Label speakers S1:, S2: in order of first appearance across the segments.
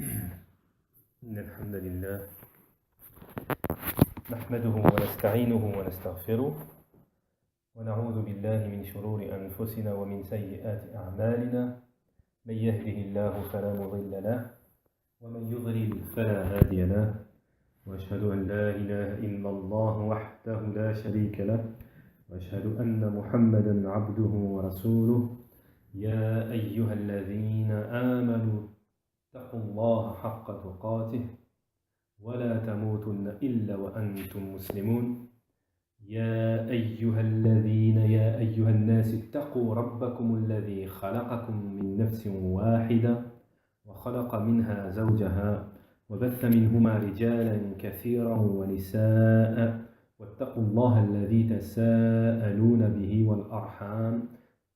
S1: إن الحمد لله نحمده ونستعينه ونستغفره ونعوذ بالله من شرور أنفسنا ومن سيئات أعمالنا من يهده الله فلا مضل له ومن يضلل فلا هادي له وأشهد أن لا إله إلا الله وحده لا شريك له وأشهد أن محمدا عبده ورسوله يا أيها الذين آمنوا اتقوا الله حق تقاته ولا تموتن إلا وأنتم مسلمون يا أيها الناس اتقوا ربكم الذي خلقكم من نفس واحدة وخلق منها زوجها وبث منهما رجالا كثيرا ونساء واتقوا الله الذي تساءلون به والأرحام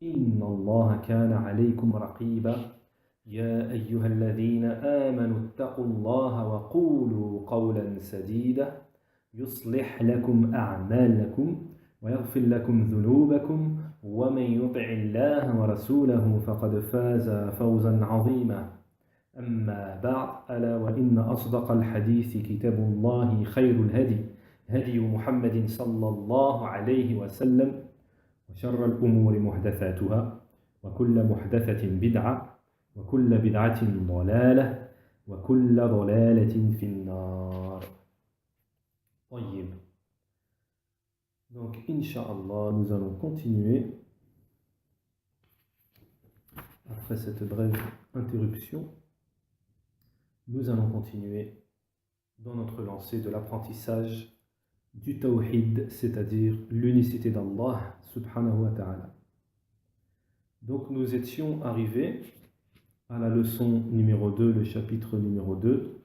S1: إن الله كان عليكم رقيبا يا أيها الذين آمنوا اتقوا الله وقولوا قولا سديدا يصلح لكم أعمالكم ويغفر لكم ذنوبكم ومن يطع الله ورسوله فقد فاز فوزا عظيما أما بعد ألا وإن أصدق الحديث كتاب الله خير الهدي هدي محمد صلى الله عليه وسلم وشر الأمور محدثاتها وكل محدثة بدعة وكل بدعة ضلالة وكل ضلالة في النار. طيب. Donc, Inch'Allah, nous allons continuer après cette brève interruption. Nous allons continuer dans notre lancée de l'apprentissage du tawhid, c'est-à-dire l'unicité d'Allah subhanahu wa ta'ala. Donc, nous étions arrivés à la leçon numéro 2, le chapitre numéro 2,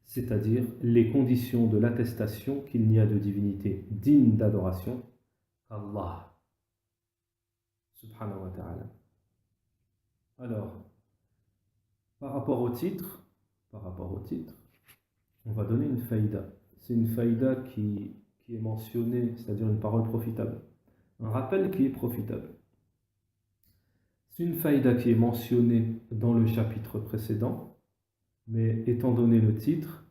S1: c'est-à-dire les conditions de l'attestation qu'il n'y a de divinité digne d'adoration qu'Allah subhanahu wa ta'ala. Alors, par rapport au titre, on va donner une faïda. C'est une faïda qui est mentionnée, c'est-à-dire une parole profitable, un rappel qui est profitable. C'est une faïda qui est mentionnée dans le chapitre précédent, mais étant donné le titre,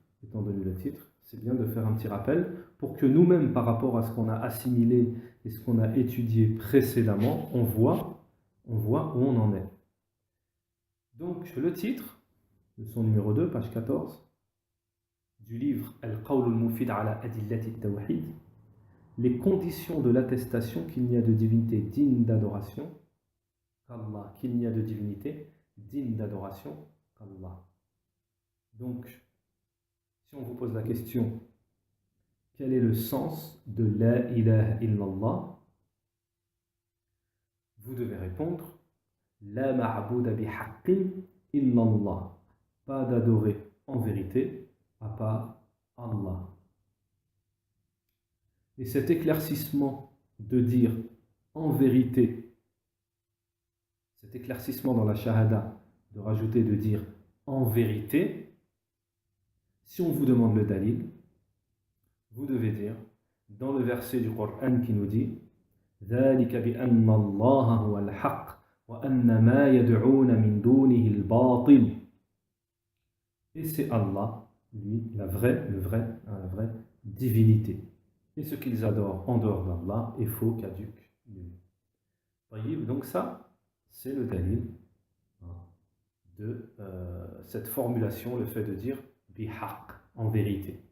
S1: c'est bien de faire un petit rappel pour que nous-mêmes, par rapport à ce qu'on a assimilé et ce qu'on a étudié précédemment, on voit où on en est. Donc, le titre, leçon numéro 2, page 14, du livre Al-Qawl al-Mufid ala Adillati al-Tawhid, les conditions de l'attestation qu'il n'y a de divinité digne d'adoration qu'Allah, qu'il n'y a de divinité digne d'adoration qu'Allah. Donc, si on vous pose la question, quel est le sens de la ilaha illallah, vous devez répondre la ma'bouda bihaqqin illallah, pas d'adorer en vérité à part Allah. Et cet éclaircissement de dire en vérité, cet éclaircissement dans la shahada, de rajouter, de dire en vérité, si on vous demande le dalil, vous devez dire, dans le verset du Coran qui nous dit ذَلِكَ بِأَنَّ اللَّهَ هُوَ الْحَقِّ وَأَنَّ مَا يَدْعُونَ مِن دُونِهِ الْبَاطِلِ. Et c'est Allah, lui, la vraie divinité. Et ce qu'ils adorent en dehors d'Allah est faux, caduc, nul. Donc ça, c'est le dalil de cette formulation, le fait de dire bihaq, en vérité.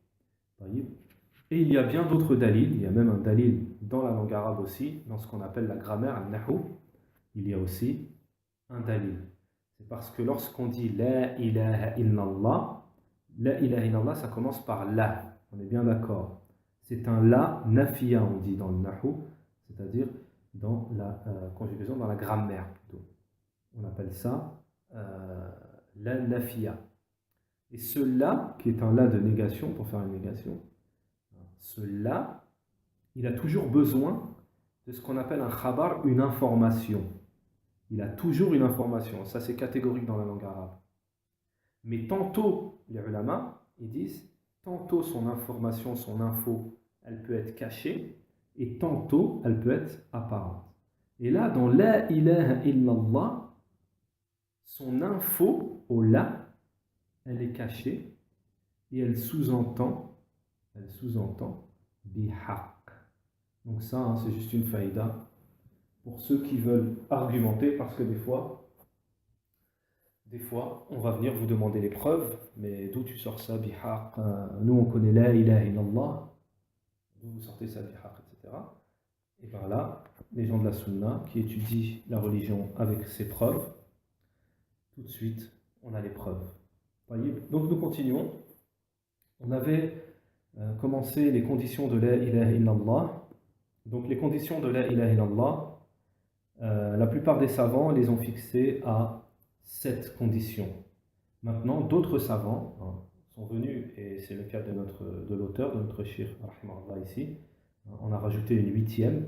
S1: Et il y a bien d'autres dalils, il y a même un dalil dans la langue arabe aussi, dans ce qu'on appelle la grammaire, al-nahu, il y a aussi un dalil. C'est parce que lorsqu'on dit la ilaha illallah, ça commence par la, on est bien d'accord. C'est un la nafiya, on dit dans le nahu, c'est-à-dire dans la conjugaison, dans la grammaire plutôt. On appelle ça la nafiya. Et ce la, qui est un la de négation, pour faire une négation, ce la, il a toujours besoin de ce qu'on appelle un khabar, une information. Il a toujours une information. Ça, c'est catégorique dans la langue arabe. Mais tantôt, les ulama, ils disent, tantôt son information, son info, elle peut être cachée, et tantôt, elle peut être apparente. Et là, dans la ilaha illallah, son info au la, elle est cachée et elle sous-entend bihaq. Donc ça, hein, c'est juste une faïda pour ceux qui veulent argumenter, parce que des fois, on va venir vous demander les preuves, mais d'où tu sors ça, bihaq? Nous, on connaît la ilaha illallah, d'où vous sortez ça, bihaq, etc. Et bien là, les gens de la sunna qui étudient la religion avec ses preuves, tout de suite, on a les preuves. Donc nous continuons. On avait commencé les conditions de la ilaha illallah. Donc les conditions de la ilaha illallah, la plupart des savants les ont fixées à 7 conditions. Maintenant, d'autres savants sont venus, et c'est le cas de l'auteur, de notre shir, ici, on a rajouté une 8e,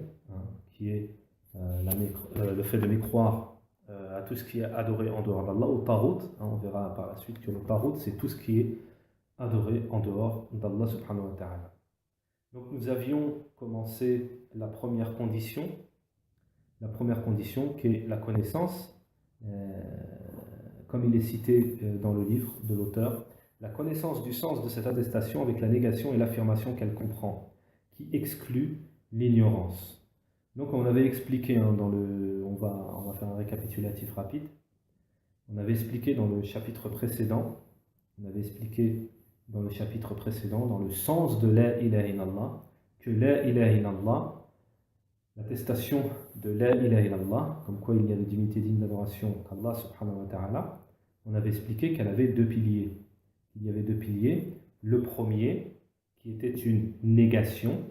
S1: qui est le fait de mécroire à tout ce qui est adoré en dehors d'Allah, au Tarout. On verra par la suite que le Tarout, c'est tout ce qui est adoré en dehors d'Allah subhanahu wa ta'ala. Donc nous avions commencé la première condition qui est la connaissance, comme il est cité dans le livre de l'auteur, la connaissance du sens de cette attestation avec la négation et l'affirmation qu'elle comprend, qui exclut l'ignorance. Donc on avait expliqué, on va faire un récapitulatif rapide, on avait expliqué dans le chapitre précédent, dans le sens de la ilaha illallah, que la ilaha illallah, l'attestation de la ilaha illallah, comme quoi il y a de divinité digne d'adoration qu'Allah subhanahu wa ta'ala, on avait expliqué qu'elle avait 2 piliers. Il y avait 2 piliers, le premier qui était une négation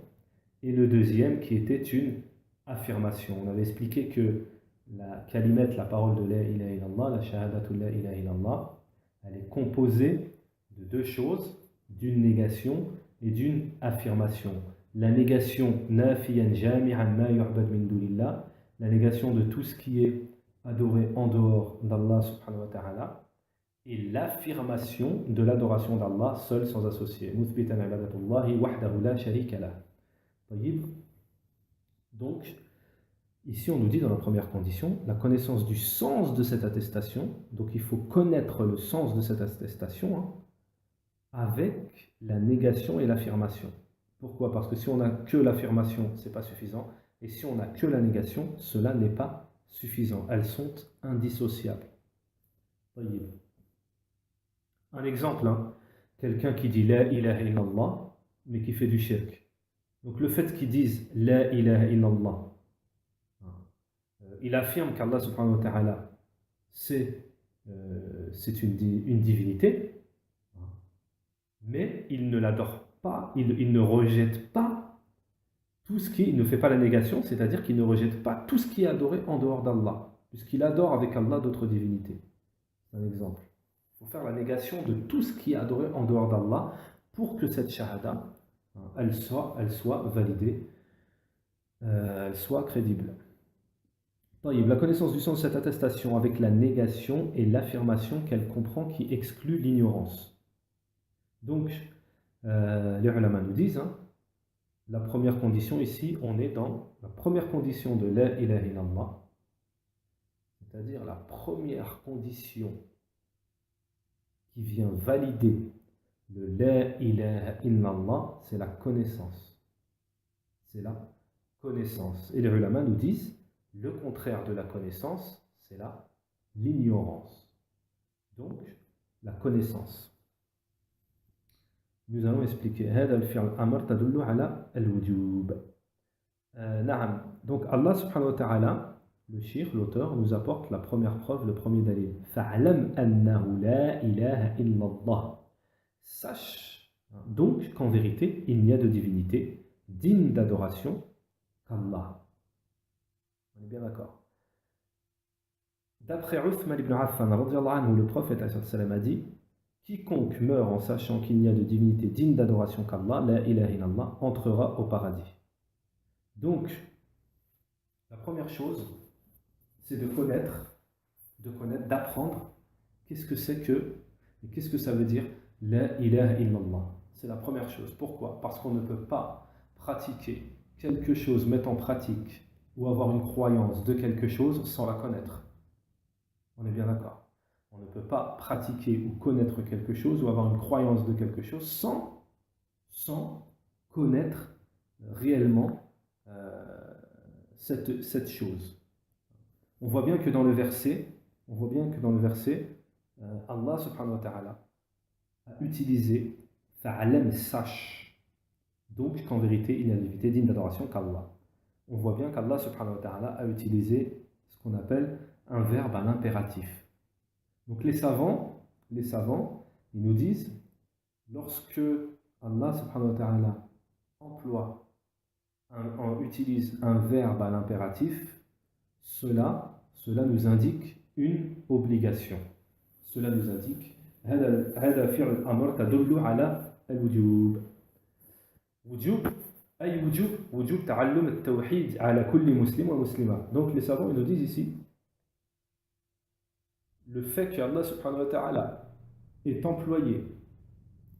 S1: et le deuxième qui était une affirmation. On avait expliqué que la kalimat, la parole de la ilaha illallah, la shahadatu la ilaha illallah, elle est composée de 2 choses, d'une négation et d'une affirmation. La négation nafiyan jami'an ma yu'bad min dunillah, la négation de tout ce qui est adoré en dehors d'Allah subhanahu wa ta'ala, et l'affirmation de l'adoration d'Allah seul sans associé. Muthbitan ibadatullahi wahdahu la sharika lah. Donc, ici on nous dit dans la première condition, la connaissance du sens de cette attestation. Donc il faut connaître le sens de cette attestation avec la négation et l'affirmation. Pourquoi? Parce que si on n'a que l'affirmation, ce n'est pas suffisant. Et si on n'a que la négation, cela n'est pas suffisant. Elles sont indissociables. Un exemple, quelqu'un qui dit la ilaha illallah, mais qui fait du shirk. Donc le fait qu'ils disent la ilaha illallah, il affirme qu'Allah subhanahu wa ta'ala c'est une divinité, mais il ne l'adore pas, il ne rejette pas tout ce qui, il ne fait pas la négation, c'est-à-dire qu'il ne rejette pas tout ce qui est adoré en dehors d'Allah, puisqu'il adore avec Allah d'autres divinités. C'est un exemple. Il faut faire la négation de tout ce qui est adoré en dehors d'Allah pour que cette shahada, elle soit validée, elle soit crédible. La connaissance du sens de cette attestation avec la négation et l'affirmation qu'elle comprend qui exclut l'ignorance. Donc, les ulama nous disent, la première condition ici, on est dans la première condition de la ilaha illallah, c'est-à-dire la première condition qui vient valider le la ilaha illallah, c'est la connaissance. C'est la connaissance. Et les ulama nous disent, le contraire de la connaissance, c'est l'ignorance. Donc, la connaissance. Nous allons expliquer. Donc, Allah subhanahu wa ta'ala, le shir, l'auteur, nous apporte la première preuve, le premier dalil. Fa'alam annahu la ilaha illallah. Sache donc qu'en vérité, il n'y a de divinité digne d'adoration qu'Allah. On est bien d'accord. D'après Uthman ibn Affan, le prophète a dit, quiconque meurt en sachant qu'il n'y a de divinité digne d'adoration qu'Allah, la ilaha illallah, entrera au paradis. Donc, la première chose, c'est de connaître, d'apprendre qu'est-ce que c'est que, et qu'est-ce que ça veut dire la ilaha illallah. C'est la première chose. Pourquoi? Parce qu'on ne peut pas pratiquer quelque chose, mettre en pratique ou avoir une croyance de quelque chose sans la connaître. On est bien d'accord. On ne peut pas pratiquer ou connaître quelque chose ou avoir une croyance de quelque chose sans connaître réellement cette chose. On voit bien que dans le verset, Allah subhanahu wa ta'ala a utilisé fa'alam, sache. Donc qu'en vérité, il n'y a divinité digne d'adoration qu'Allah. On voit bien qu'Allah subhanahu wa ta'ala a utilisé ce qu'on appelle un verbe à l'impératif. Donc les savants, ils nous disent, lorsque Allah subhanahu wa ta'ala utilise un verbe à l'impératif, cela nous indique une obligation. Cela nous indique هذا فعل الأمر تدل على الوجوب. وجوب تعلم التوحيد على كل مسلم ومسلمة. Donc les savants ils nous disent ici le fait que Allah subhanahu wa ta'ala ait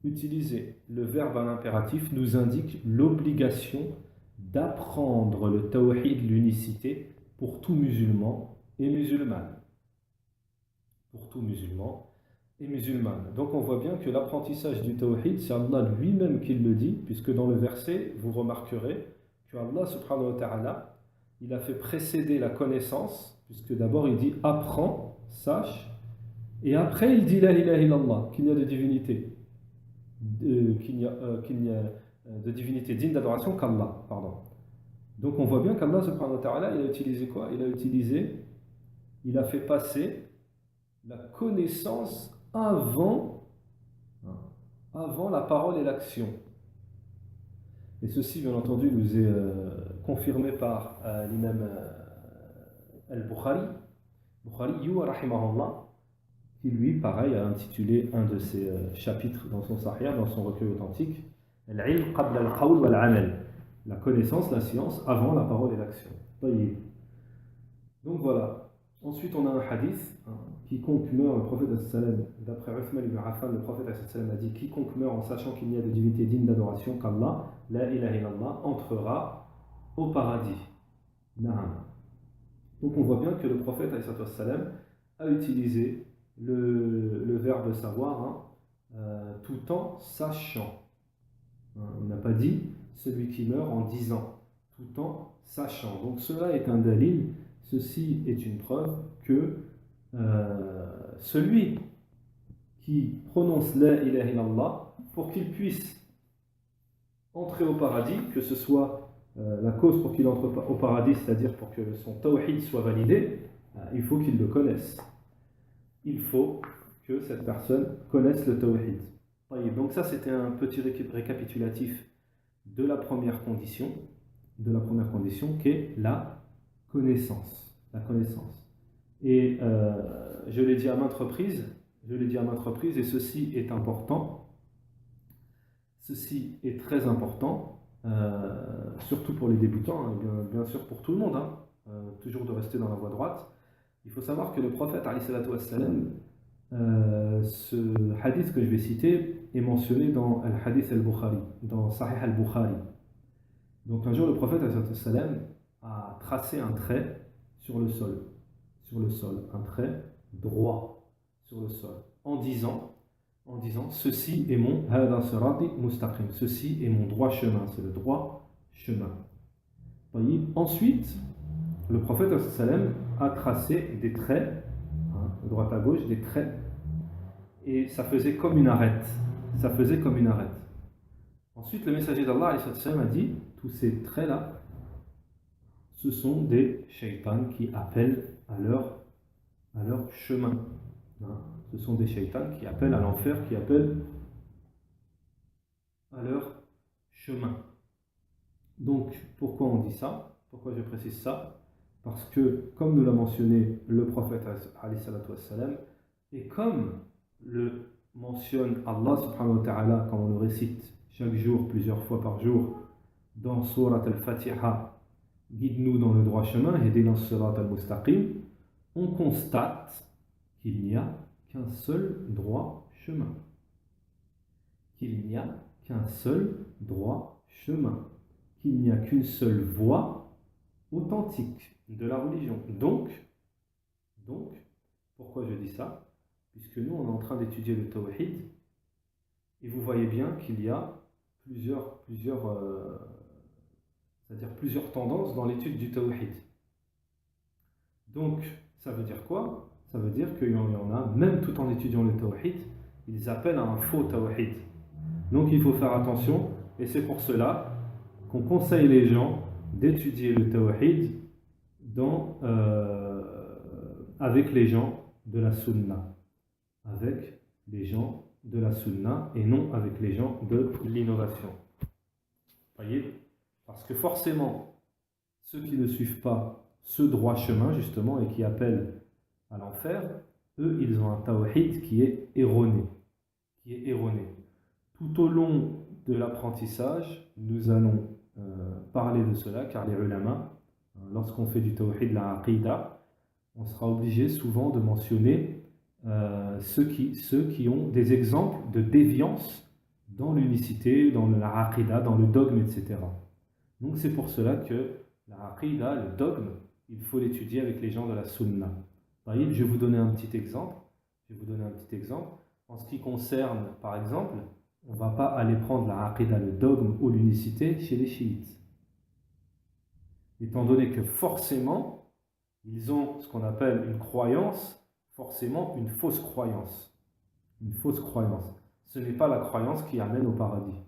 S1: utilisé le verbe à l'impératif nous indique l'obligation d'apprendre le tawhid, l'unicité, pour tout musulman et musulmane. Pour tout musulman et musulmane. Donc on voit bien que l'apprentissage du tawhid, c'est Allah lui-même qui le dit, puisque dans le verset, vous remarquerez que Allah subhanahu wa ta'ala, il a fait précéder la connaissance, puisque d'abord il dit apprends, sache, et après il dit la ilaha illallah, qu'il n'y a de divinité, qu'il n'y a de divinité digne d'adoration qu'Allah, pardon. Donc on voit bien qu'Allah subhanahu wa ta'ala, il a utilisé quoi? Il a fait passer la connaissance avant la parole et l'action. Et ceci, bien entendu, nous est confirmé par l'imam al-Bukhari, rahimahullah, qui lui, pareil, a intitulé un de ses chapitres dans son Sahih, dans son recueil authentique, Al-ilm qabla al-qawl wal-amal, la connaissance, la science, avant la parole et l'action. Donc voilà. Ensuite, on a un hadith, quiconque meurt, le prophète d'après Uthman ibn Affan, le prophète a dit, quiconque meurt en sachant qu'il n'y a de divinité digne d'adoration qu'Allah, la ilaha illallah, entrera au paradis. Donc on voit bien que le prophète a utilisé le verbe savoir, tout en sachant. On n'a pas dit celui qui meurt en disant, tout en sachant. Donc cela est un dalil, ceci est une preuve que celui qui prononce la ilaha illallah, pour qu'il puisse entrer au paradis, que ce soit la cause pour qu'il entre au paradis, c'est-à-dire pour que son tawhid soit validé, il faut qu'il le connaisse. Il faut que cette personne connaisse le tawhid. Donc ça, c'était un petit récapitulatif de la première condition, qui est la connaissance. Et je l'ai dit à maintes reprises, et ceci est important, ceci est très important, surtout pour les débutants, et bien sûr pour tout le monde, toujours de rester dans la voie droite. Il faut savoir que le prophète, alayhi salatu wassalam, ce hadith que je vais citer est mentionné dans Al-Hadith al-Bukhari, dans Sahih al-Bukhari. Donc un jour, le prophète, alayhi salatu wassalam, a tracé un trait sur le sol, un trait droit sur le sol, en disant ceci est mon hada sirati mustaqim, ceci est mon droit chemin, c'est le droit chemin. Ensuite, le prophète a tracé des traits, de droite à gauche, des traits, et ça faisait comme une arête. Ensuite, le messager d'Allah a dit, tous ces traits-là, ce sont des shaitans qui appellent à leur chemin. Ce sont des shaitans qui appellent à l'enfer, qui appellent à leur chemin. Donc, pourquoi on dit ça? Pourquoi je précise ça? Parce que, comme nous l'a mentionné le prophète, et comme le mentionne Allah subhanahu wa ta'ala, quand on le récite chaque jour, plusieurs fois par jour, dans Surat al-Fatiha, guide-nous dans le droit chemin, Hedina Sirat al-Mustaqim, on constate qu'il n'y a qu'un seul droit chemin. Qu'il n'y a qu'un seul droit chemin. Qu'il n'y a qu'une seule voie authentique de la religion. Donc, pourquoi je dis ça? puisque nous, on est en train d'étudier le tawhid, et vous voyez bien qu'il y a c'est-à-dire plusieurs tendances dans l'étude du tawhid. Donc, ça veut dire quoi? Ça veut dire qu'il y en a, même tout en étudiant le tawhid, ils appellent à un faux tawhid. Donc, il faut faire attention, et c'est pour cela qu'on conseille les gens d'étudier le tawhid avec les gens de la sunna. Avec les gens de la sunna et non avec les gens de l'innovation. Voyez? Parce que forcément, ceux qui ne suivent pas ce droit chemin, justement, et qui appellent à l'enfer, eux, ils ont un tawhid qui est erroné. Tout au long de l'apprentissage, nous allons parler de cela, car les ulama, lorsqu'on fait du tawhid, la aqida, on sera obligé souvent de mentionner ceux qui ont des exemples de déviance dans l'unicité, dans la aqida, dans le dogme, etc. Donc c'est pour cela que la aqida, le dogme, il faut l'étudier avec les gens de la sunna. Je vais vous donner un petit exemple. En ce qui concerne, par exemple, on ne va pas aller prendre la aqida, le dogme ou l'unicité chez les chiites. Étant donné que forcément, ils ont ce qu'on appelle une croyance, forcément une fausse croyance. Ce n'est pas la croyance qui amène au paradis.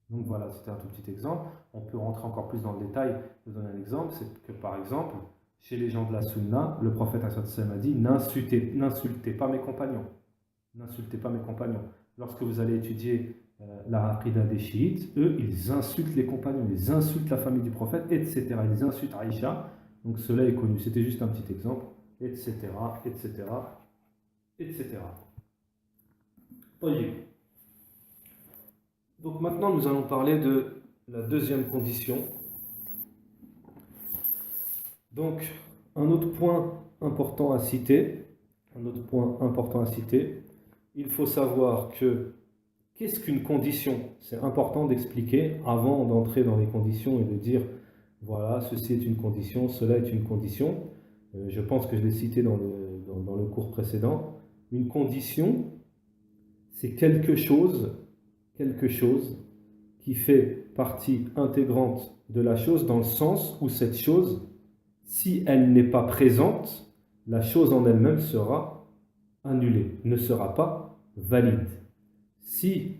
S1: Donc voilà, c'était un tout petit exemple. On peut rentrer encore plus dans le détail. Je vous donne un exemple, c'est que par exemple, chez les gens de la sunna, le prophète a dit « N'insultez pas mes compagnons. » N'insultez pas mes compagnons. Lorsque vous allez étudier la aqida des chiites, eux, ils insultent les compagnons, ils insultent la famille du prophète, etc. Ils insultent Aïcha. Donc cela est connu. C'était juste un petit exemple, etc. Donc maintenant, nous allons parler de la deuxième condition. Donc, un autre point important à citer, il faut savoir que qu'est-ce qu'une condition? C'est important d'expliquer avant d'entrer dans les conditions et de dire voilà, ceci est une condition, cela est une condition. Je pense que je l'ai cité dans le cours précédent. Une condition, c'est quelque chose qui fait partie intégrante de la chose dans le sens où cette chose, si elle n'est pas présente, la chose en elle-même sera annulée, ne sera pas valide. Si,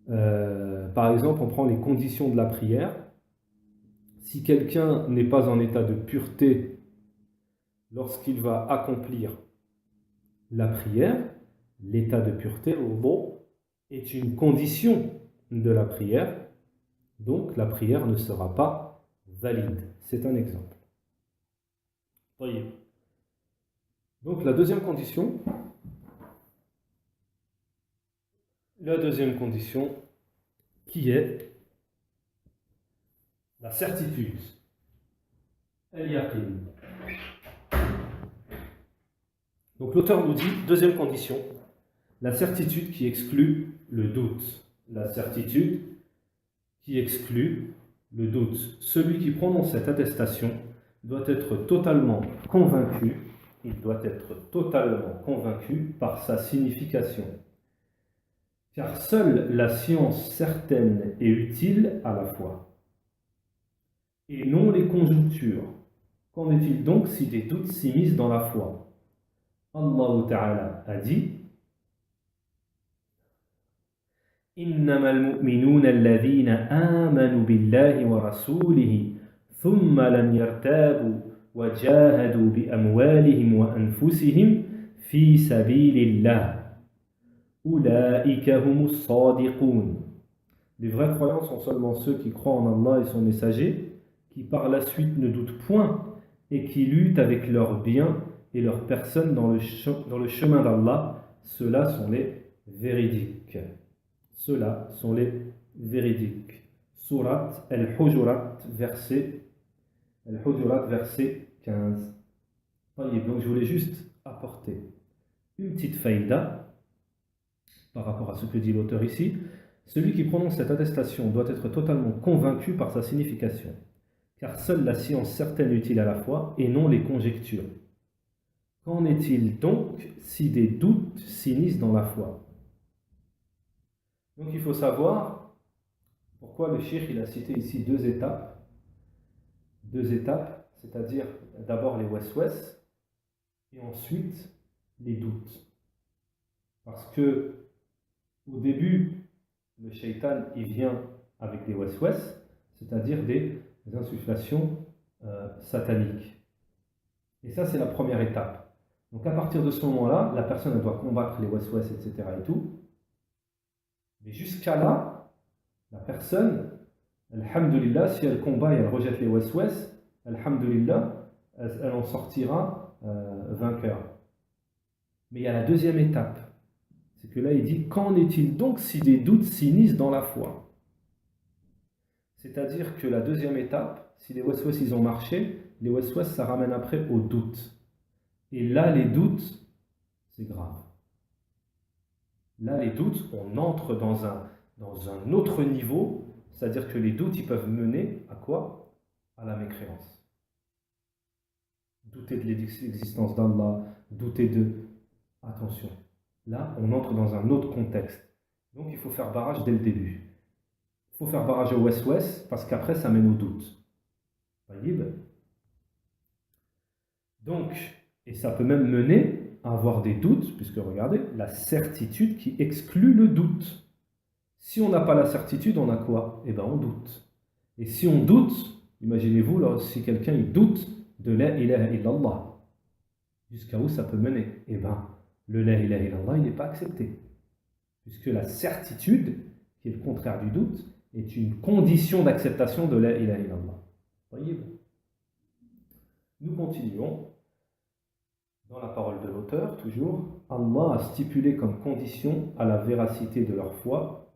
S1: par exemple, on prend les conditions de la prière, si quelqu'un n'est pas en état de pureté lorsqu'il va accomplir la prière, l'état de pureté, est une condition de la prière, donc la prière ne sera pas valide. C'est un exemple. Voyez. Donc la deuxième condition, qui est la certitude. Al-yaqin. Donc l'auteur nous dit, deuxième condition, la certitude qui exclut le doute. La certitude qui exclut le doute. Celui qui prononce cette attestation doit être totalement convaincu, par sa signification. Car seule la science certaine et utile à la foi, et non les conjonctures. Qu'en est-il donc si des doutes s'immiscent dans la foi? Allah Ta'ala a dit إنما المؤمنون الذين آمنوا بالله ورسوله ثم لم يرتابوا وجاهدوا بأموالهم وأنفسهم في سبيل الله أولئك هم الصادقون. Les vrais croyants sont seulement ceux qui croient en Allah et son messager, qui par la suite ne doutent point et qui luttent avec leurs biens et leurs personnes dans le chemin d'Allah. Ceux-là sont les véridiques. Surat Al-Hujurat, verset 15. Donc je voulais juste apporter une petite faïda par rapport à ce que dit l'auteur ici. Celui qui prononce cette attestation doit être totalement convaincu par sa signification, car seule la science certaine est utile à la foi et non les conjectures. Qu'en est-il donc si des doutes s'initient dans la foi? Donc il faut savoir pourquoi le cheikh il a cité ici deux étapes, c'est-à-dire d'abord les waswas et ensuite les doutes. Parce que au début, le shaitan il vient avec des waswas, c'est-à-dire des insufflations sataniques. Et ça, c'est la première étape. Donc à partir de ce moment-là, la personne elle doit combattre les waswas, etc. et tout. Mais jusqu'à là, la personne, alhamdulillah, si elle combat et elle rejette les waswas, alhamdulillah, elle en sortira vainqueur. Mais il y a la deuxième étape. C'est que là, il dit, qu'en est-il donc si des doutes s'initient dans la foi? C'est-à-dire que la deuxième étape, si les waswas ils ont marché, les waswas ça ramène après aux doutes. Et là, les doutes, c'est grave. Là, les doutes, on entre dans un autre niveau, c'est-à-dire que les doutes, ils peuvent mener à quoi? À la mécréance. Douter de l'existence d'Allah, douter de... Attention, là, on entre dans un autre contexte. Donc, il faut faire barrage dès le début. Il faut faire barrage au ouest-ouest, parce qu'après, ça mène au doute. Donc, et ça peut même mener à avoir des doutes, puisque regardez, la certitude qui exclut le doute. Si on n'a pas la certitude, on a quoi? Eh bien, on doute. Et si on doute, imaginez-vous, si quelqu'un il doute de la ilaha illallah, jusqu'à où ça peut mener? Eh bien, le la ilaha illallah, il n'est pas accepté. Puisque la certitude, qui est le contraire du doute, est une condition d'acceptation de la ilaha illallah. Voyez-vous? Nous continuons. Dans la parole de l'auteur, toujours, Allah a stipulé comme condition à la véracité de leur foi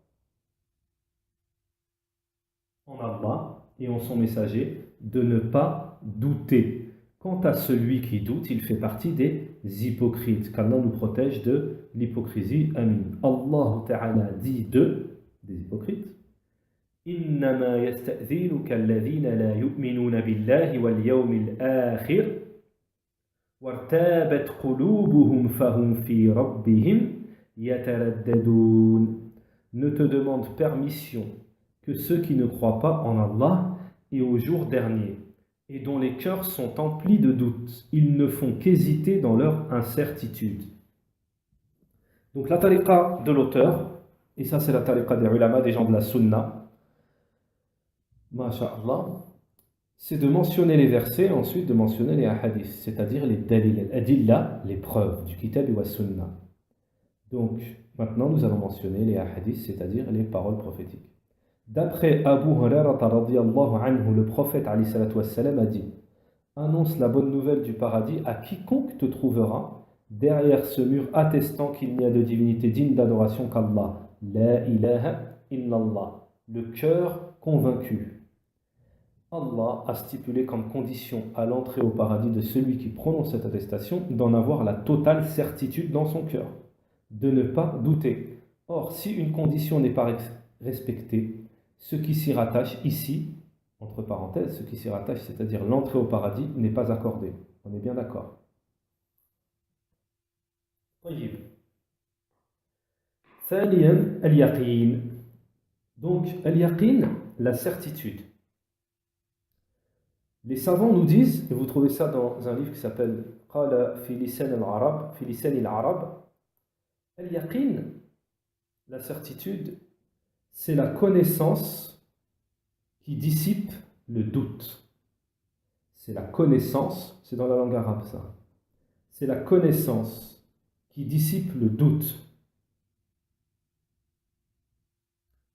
S1: en Allah et en son messager de ne pas douter. Quant à celui qui doute, il fait partie des hypocrites, qu'Allah nous protège de l'hypocrisie. Amin. Allah Ta'ala dit des hypocrites, إنما يستأذنك الذين لا يؤمنون بالله واليوم الآخر وارتابت قلوبهم فهم في ربهم يترددون. Ne te demande permission que ceux qui ne croient pas en Allah et au jour dernier, et dont les cœurs sont emplis de doutes. Ils ne font qu'hésiter dans leur incertitude. Donc la tariqa de l'auteur, et ça c'est la tariqa des ulama, des gens de la sunna, masha'Allah, c'est de mentionner les versets et ensuite de mentionner les hadiths, c'est-à-dire les dalil, adilla, les preuves du kitab et wa sunna. Donc, maintenant nous allons mentionner les hadiths, c'est-à-dire les paroles prophétiques. D'après Abu Hurairah radiyallahu anhu, le prophète alayhi salatu wassalam a dit: annonce la bonne nouvelle du paradis à quiconque te trouvera derrière ce mur attestant qu'il n'y a de divinité digne d'adoration qu'Allah. La ilaha illallah. Le cœur convaincu. Allah a stipulé comme condition à l'entrée au paradis de celui qui prononce cette attestation d'en avoir la totale certitude dans son cœur, de ne pas douter. Or, si une condition n'est pas respectée, ce qui s'y rattache ici, entre parenthèses, ce qui s'y rattache, c'est-à-dire l'entrée au paradis, n'est pas accordé. On est bien d'accord. ثانيا اليقين. Donc, al-yaqin, la certitude. Les savants nous disent, et vous trouvez ça dans un livre qui s'appelle Qala fi lisan al-arab, al-yaqin, la certitude, c'est la connaissance qui dissipe le doute. C'est la connaissance, c'est dans la langue arabe ça. C'est la connaissance qui dissipe le doute.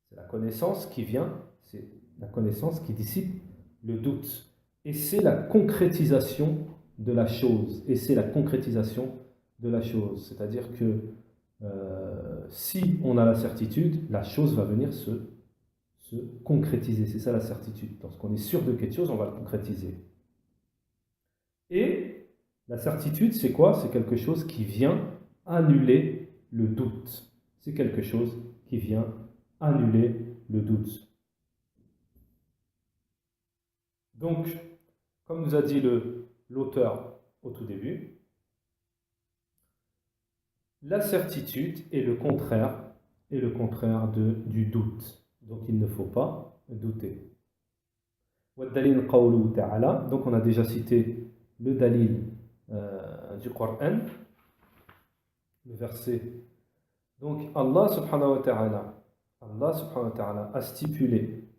S1: C'est la connaissance qui vient, c'est la connaissance qui dissipe le doute. Et c'est la concrétisation de la chose. Et c'est la concrétisation de la chose. C'est-à-dire que si on a la certitude, la chose va venir se concrétiser. C'est ça la certitude. Lorsqu'on est sûr de quelque chose, on va le concrétiser. Et la certitude, c'est quoi? C'est quelque chose qui vient annuler le doute. C'est quelque chose qui vient annuler le doute. Donc, comme nous a dit l'auteur au tout début, La certitude est le contraire, du doute. Donc il ne faut pas douter. وَالدَّلِيلُ قَوْلُهُ تَعَالَى. Donc on a déjà cité le dalil du Coran, le verset. Donc Allah subhanahu wa ta'ala a stipulé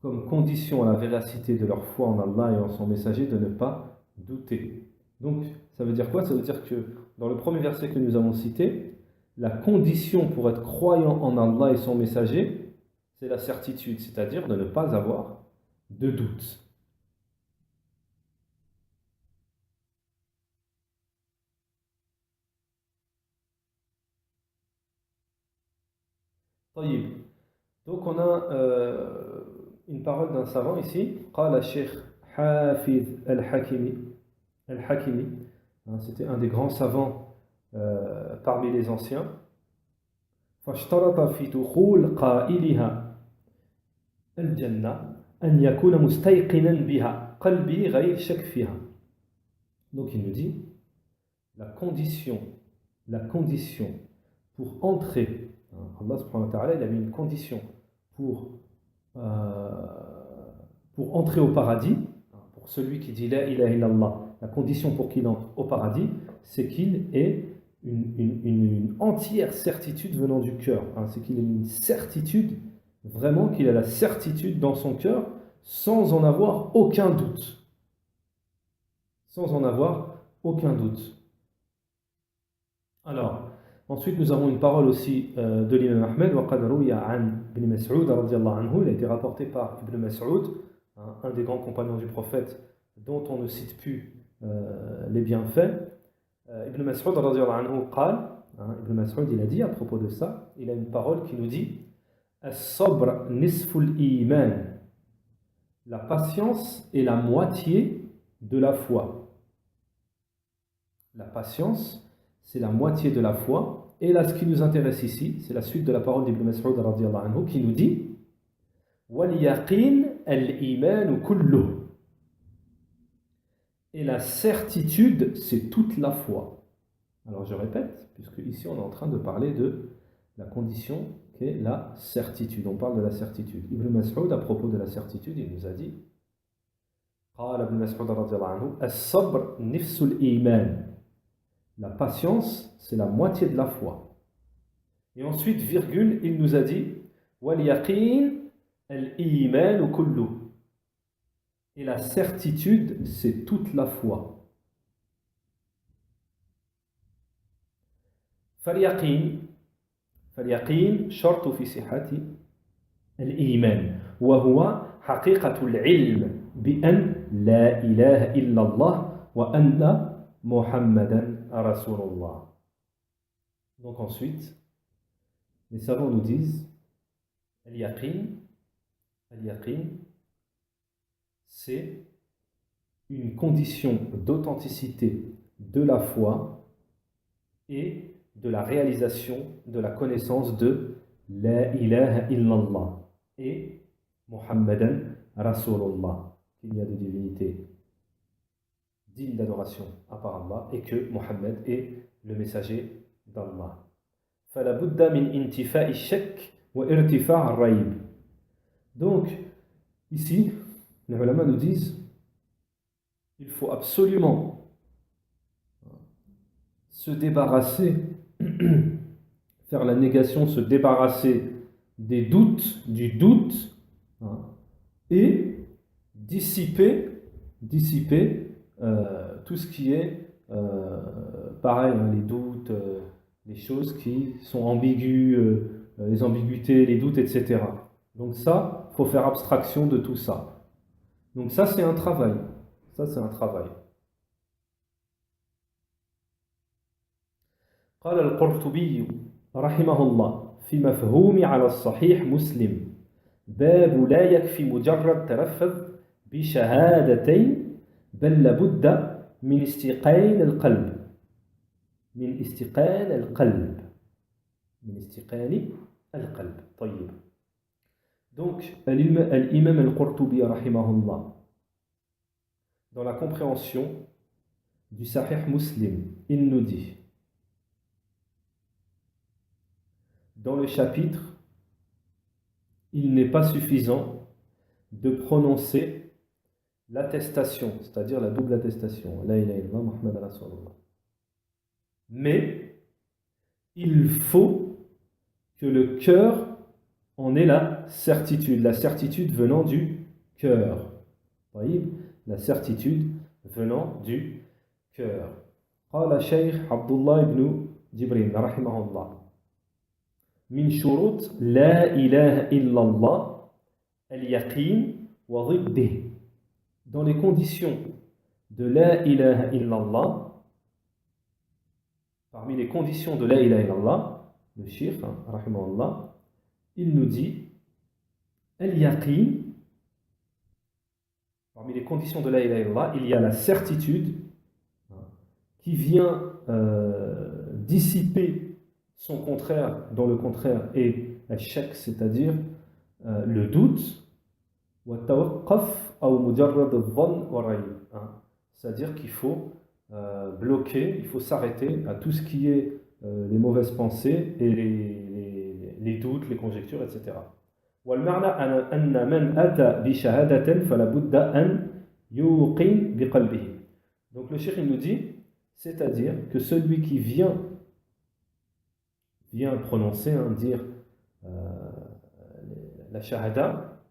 S1: comme condition à la véracité de leur foi en Allah et en son messager de ne pas douter. Donc ça veut dire quoi? Ça veut dire que dans le premier verset que nous avons cité, la condition pour être croyant en Allah et son messager, c'est la certitude, c'est-à-dire de ne pas avoir de doute. طيب. Donc on a une parole d'un savant ici, قال الشيخ حافظ الحكيمي. C'était un des grands savants parmi les anciens. فاشترط في دخول قائلها الجنة أن يكون مستيقنا بها قلبي غير شك فيها. Donc il nous dit la condition pour entrer, Allah subhanahu wa ta'ala il a mis une condition pour entrer au paradis, pour celui qui dit la ilaha illallah, la condition pour qu'il entre au paradis, c'est qu'il ait une entière certitude venant du cœur. C'est qu'il ait une certitude, vraiment qu'il ait la certitude dans son cœur, sans en avoir aucun doute. Sans en avoir aucun doute. Alors, ensuite nous avons une parole aussi de l'imam Ahmed, وَقَدْ رُوِيَ عَنْ بن مسعود رضي الله عنه. Il a été rapporté par Ibn Mas'ud, un des grands compagnons du prophète, dont on ne cite plus les bienfaits. Ibn Mas'ud radiyallahu anhu قال, Ibn Mas'ud il a dit à propos de ça, il a une parole qui nous dit الصبر نصف الإيمان. La patience est la moitié de la foi. La patience, c'est la moitié de la foi. Et là, ce qui nous intéresse ici, c'est la suite de la parole d'Ibn Mas'ud radiyallahu anhu qui nous dit وَالْيَقِينَ الْإِيمَانُ كُلُّهُ. Et la certitude, c'est toute la foi. Alors je répète, puisque ici on est en train de parler de la condition qu'est la certitude. On parle de la certitude. Ibn Mas'ud, à propos de la certitude, il nous a dit قال ابن مسعود رضي الله عنه الصبر نفس الإيمان. La patience, c'est la moitié de la foi. Et ensuite, virgule, il nous a dit وَالْيَقِينَ الْإِيمَانُ كُلُّهُ. Et la certitude, c'est toute la foi. فاليقين شرط في صحة الإيمان وهو حقيقة العلم بأن لا إله إلا الله وأن محمدا رسول الله. Donc ensuite, les savants nous disent al-yaqin, c'est une condition d'authenticité de la foi et de la réalisation de la connaissance de la ilaha illallah et Muhammadan Rasulullah, qu'il y a de divinité digne d'adoration à part Allah et que Muhammad est le messager d'Allah. فلا بد من انتفاء الشك وارتفاع الريب. Donc ici les ulama nous disent il faut absolument se débarrasser, faire la négation, se débarrasser des doutes, du doute, et dissiper tout ce qui est pareil, les doutes, les choses qui sont ambiguës, les ambiguïtés, les doutes, etc. Donc ça, il faut faire abstraction de tout ça. Donc ça, c'est un travail. قال القرطبي رحمه الله في مفهوم على الصحيح مسلم باب لا يكفي مجرد تلفظ بشهادتين بل لابد من استيقان القلب. طيب. Donc l'imam al-Qurtubi rahimahullah, dans la compréhension du Sahih Muslim, il nous dit dans le chapitre, il n'est pas suffisant de prononcer l'attestation, c'est-à-dire la double attestation. La ilaha illallah, Muhammad Rasulullah. Mais il faut que le cœur en ait la certitude venant du cœur. La certitude venant du cœur. قال شيخ عبد الله بن جبرين رحمه الله من شروط لا إله إلا الله اليقين وضده. Dans les conditions de la ilaha illallah, parmi les conditions de la ilaha illallah, le shir, rahimahullah, il nous dit al-yaqin. Parmi les conditions de la ilaha illallah, il y a la certitude qui vient dissiper son contraire, dont le contraire est al-shak, c'est-à-dire le doute, c'est-à-dire qu'il faut bloquer, il faut s'arrêter à tout ce qui est les mauvaises pensées et les doutes, les conjectures, etc. والمعنى أن من أتى بشهادة فلا بد أن يوقن بقلبه. Donc le cheikh il nous dit, c'est-à-dire que celui qui vient prononcer, dire la shahada,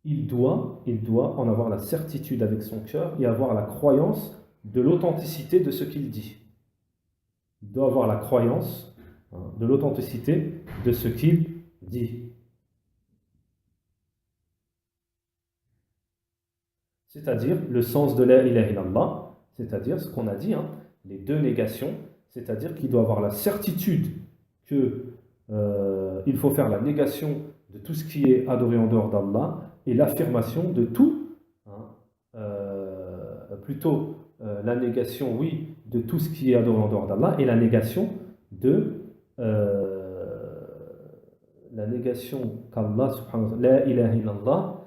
S1: il doit en avoir la certitude avec son cœur et avoir la croyance de l'authenticité de ce qu'il dit. Il doit avoir la croyance de l'authenticité de ce qu'il dit. C'est-à-dire le sens de la ilaha illallah, c'est-à-dire ce qu'on a dit, les deux négations, c'est-à-dire qu'il doit avoir la certitude que il faut faire la négation de tout ce qui est adoré en dehors d'Allah et l'affirmation de tout, plutôt la négation, oui, de tout ce qui est adoré en dehors d'Allah et la négation de qu'Allah subhanahu wa ta'ala, la ilaha illallah,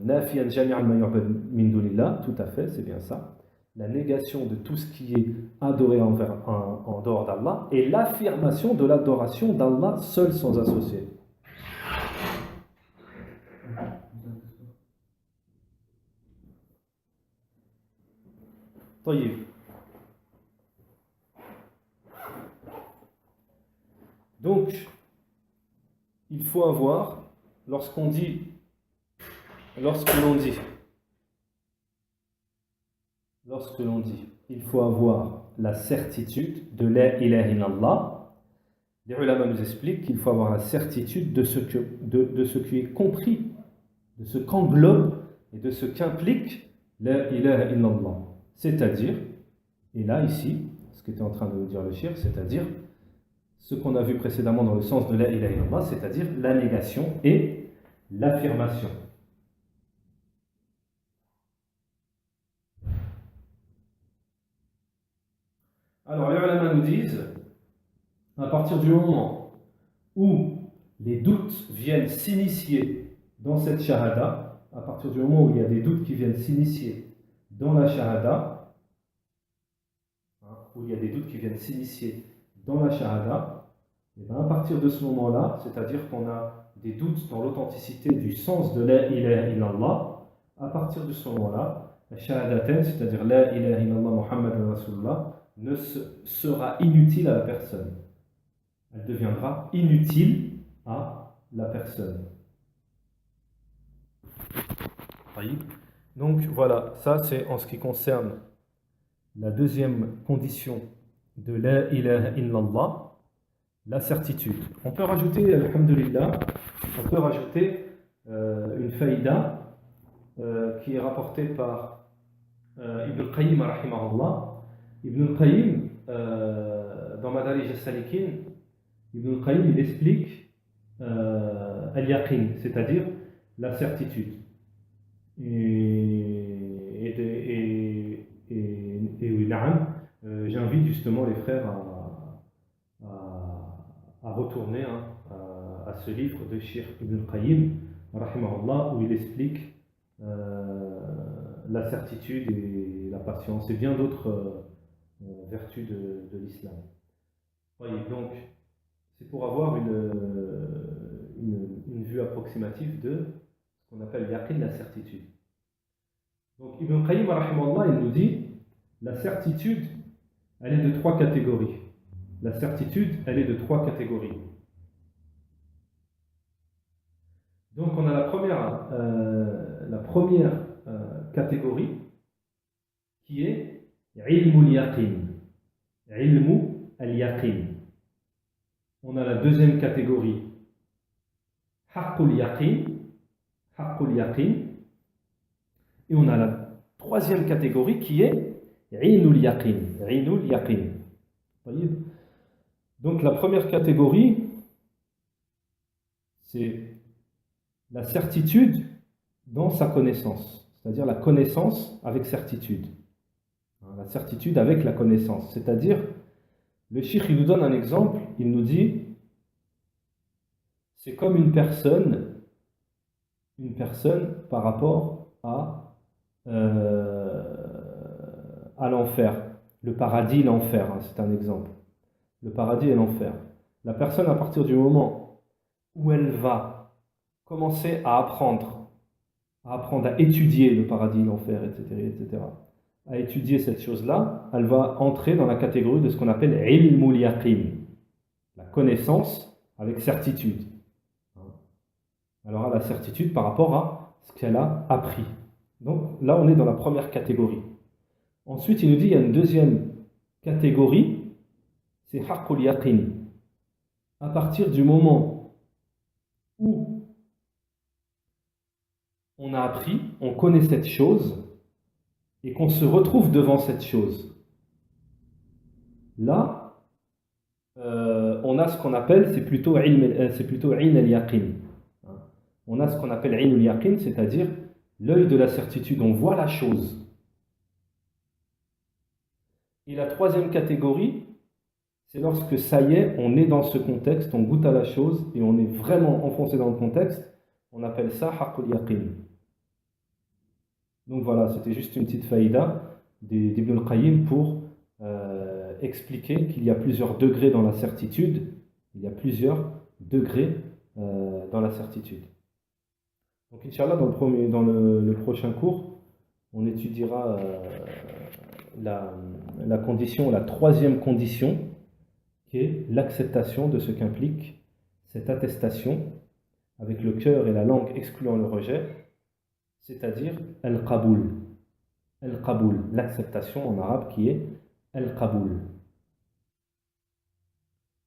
S1: nafiyan jami'an ma yu'bad min dunillah, tout à fait, c'est bien ça. La négation de tout ce qui est adoré en dehors d'Allah et l'affirmation de l'adoration d'Allah seul sans associé. Donc, il faut avoir, lorsque l'on dit, il faut avoir la certitude de la ilaha illallah. Les ulama nous expliquent qu'il faut avoir la certitude de ce qui est compris, de ce qu'englobe et de ce qu'implique la ilaha illallah. C'est-à-dire, et là ici, ce qu'était en train de nous dire le cheikh, c'est-à-dire ce qu'on a vu précédemment dans le sens de la ilaha illallah, c'est-à-dire la négation et l'affirmation. Alors les ulama nous disent, à partir du moment où les doutes viennent s'initier dans cette shahada, à partir du moment où il y a des doutes qui viennent s'initier dans la shahada, et bien à partir de ce moment-là, c'est-à-dire qu'on a des doutes dans l'authenticité du sens de la ilaha illallah, à partir de ce moment-là, la shahadaten, c'est-à-dire la ilaha illallah Muhammad Rasulullah, ne sera inutile à la personne. Elle deviendra inutile à la personne. Donc voilà, ça c'est en ce qui concerne la deuxième condition de la ilaha illallah, la certitude. On peut rajouter, alhamdulillah, une faïda qui est rapportée par Ibn al-Qayyim rahimahullah. Ibn al-Qayyim, dans Madarij al-Salikin, Ibn al-Qayyim il explique al-yaqin, c'est-à-dire la certitude. Et oui, j'invite justement les frères à retourner à ce livre de Cheikh Ibn al-Qayyim, rahimahullah, où il explique la certitude et la patience et bien d'autres vertus de l'islam. Voyez, donc, c'est pour avoir une vue approximative de ce qu'on appelle yaqin, la certitude. Donc Ibn Qayyim, rahimallah, il nous dit, la certitude, elle est de trois catégories. La certitude, elle est de trois catégories. Donc on a la première catégorie qui est ilmu al-yaqin. Ilmu al-yaqin. On a la deuxième catégorie, haqqul yaqin. Haqqul yaqin. Et on a la troisième catégorie qui est inul yaqin. Inul yaqin. Donc la première catégorie, c'est la certitude dans sa connaissance, c'est-à-dire la connaissance avec certitude. La certitude avec la connaissance, c'est-à-dire, le cheikh il nous donne un exemple, il nous dit, c'est comme une personne par rapport à l'enfer, le paradis, l'enfer, hein, c'est un exemple. Le paradis et l'enfer. La personne, à partir du moment où elle va commencer à apprendre à étudier le paradis, l'enfer, etc., à étudier cette chose-là, elle va entrer dans la catégorie de ce qu'on appelle ilmul yaqin, la connaissance avec certitude. Alors, à la certitude par rapport à ce qu'elle a appris. Donc là, on est dans la première catégorie. Ensuite, il nous dit, il y a une deuxième catégorie, c'est haqqul yaqin. À partir du moment où on a appris, on connaît cette chose, et qu'on se retrouve devant cette chose. Là, on a ce qu'on appelle, c'est plutôt ilm al-yaqin. On a ce qu'on appelle ilm al-yaqin, c'est-à-dire l'œil de la certitude, on voit la chose. Et la troisième catégorie, c'est lorsque ça y est, on est dans ce contexte, on goûte à la chose et on est vraiment enfoncé dans le contexte, on appelle ça haqqul yaqin. Donc voilà, c'était juste une petite faïda d'Ibn al-Qayyim pour expliquer qu'il y a plusieurs degrés dans la certitude. Il y a plusieurs degrés dans la certitude. Donc, Inch'Allah, dans le prochain cours, on étudiera la condition, la troisième condition, qui est l'acceptation de ce qu'implique cette attestation avec le cœur et la langue excluant le rejet, c'est-à-dire al-qaboul. Al-qaboul, l'acceptation en arabe qui est al-qaboul.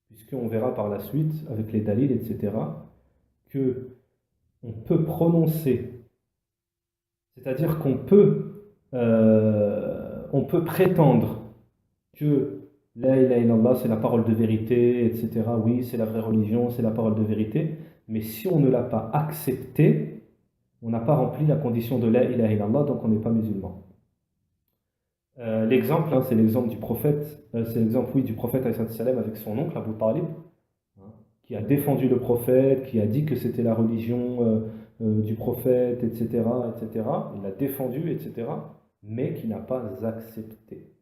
S1: Puisqu'on verra par la suite, avec les dalils, etc., que on peut prononcer, c'est-à-dire qu'on peut prétendre que la ilaha illallah c'est la parole de vérité, etc. Oui, c'est la vraie religion, c'est la parole de vérité, mais si on ne l'a pas accepté, on n'a pas rempli la condition de la ilaha illallah, donc on n'est pas musulman. L'exemple, hein, c'est l'exemple du prophète, du prophète avec son oncle Abu Talib, hein, qui a défendu le prophète, qui a dit que c'était la religion du prophète, etc., etc. Il l'a défendu, etc., mais qui n'a pas accepté,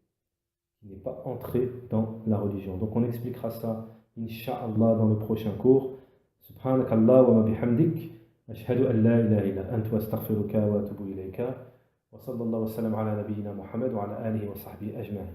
S1: qui n'est pas entré dans la religion. Donc on expliquera ça, Inch'Allah, dans le prochain cours. Subhanakallah wa ma bihamdik. أشهد أن لا إله إلا أنت وأستغفرك وأتوب إليك وصلى الله وسلم على نبينا محمد وعلى آله وصحبه أجمعين.